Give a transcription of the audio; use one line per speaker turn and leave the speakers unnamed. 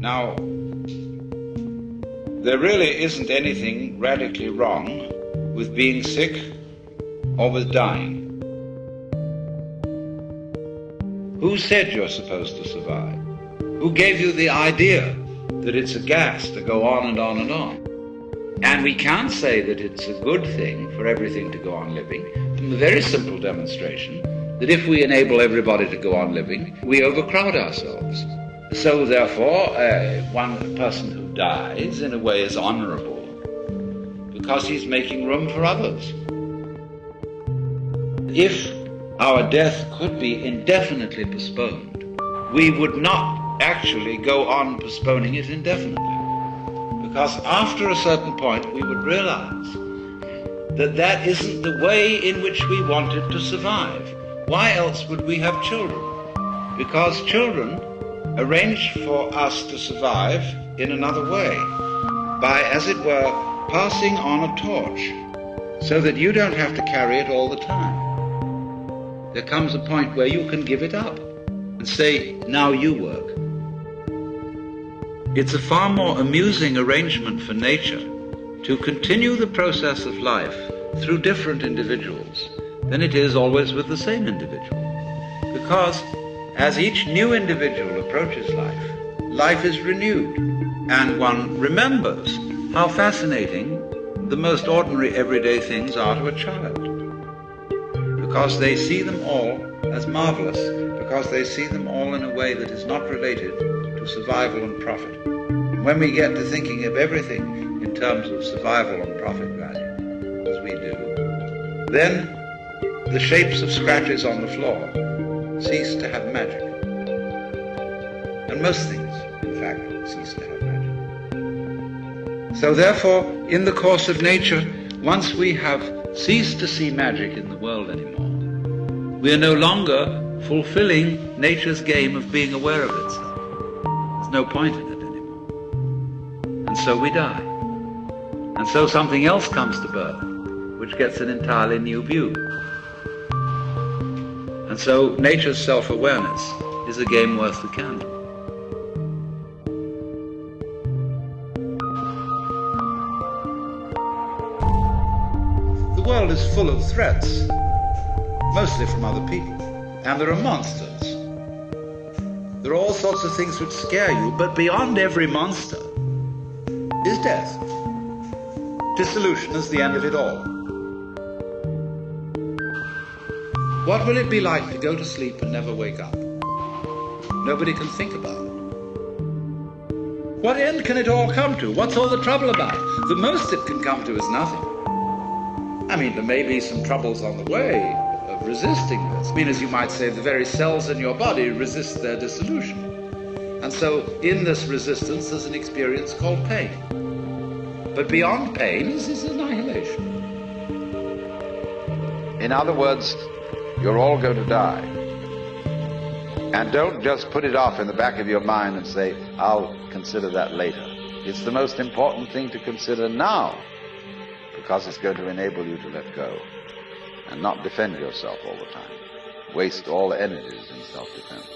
Now, there really isn't anything radically wrong with being sick or with dying. Who said you're supposed to survive? Who gave you the idea that it's a gas to go on and on and on? And we can't say that it's a good thing for everything to go on living from a very simple demonstration that if we enable everybody to go on living, we overcrowd ourselves. So therefore, one person who dies in a way is honorable because he's making room for others. If our death could be indefinitely postponed, we would not actually go on postponing it indefinitely. Because after a certain point we would realize that that isn't the way in which we wanted to survive. Why else would we have children? Because children arrange for us to survive in another way, by, as it were, passing on a torch, so that you don't have to carry it all the time. There comes a point where you can give it up and say, now you work. It's a far more amusing arrangement for nature to continue the process of life through different individuals than it is always with the same individual. Because as each new individual approaches life, life is renewed, and one remembers how fascinating the most ordinary everyday things are to a child. Because they see them all as marvelous, because they see them all in a way that is not related to survival and profit. And when we get to thinking of everything in terms of survival and profit value, as we do, then the shapes of scratches on the floor cease to have magic. And most things, in fact, cease to have magic. So therefore, in the course of nature, once we have ceased to see magic in the world anymore, we are no longer fulfilling nature's game of being aware of itself. There's no point in it anymore. And so we die. And so something else comes to birth, which gets an entirely new view. And so nature's self-awareness is a game worth the candle. The world is full of threats, mostly from other people. And there are monsters. There are all sorts of things which scare you, but beyond every monster is death. Dissolution is the end of it all. What will it be like to go to sleep and never wake up? Nobody can think about it. What end can it all come to? What's all the trouble about? The most it can come to is nothing. I mean, there may be some troubles on the way of resisting this. I mean, as you might say, the very cells in your body resist their dissolution. And so in this resistance there's an experience called pain. But beyond pain is annihilation. In other words, you're all going to die. And don't just put it off in the back of your mind and say, I'll consider that later. It's the most important thing to consider now, because it's going to enable you to let go and not defend yourself all the time. Waste all the energies in self-defense.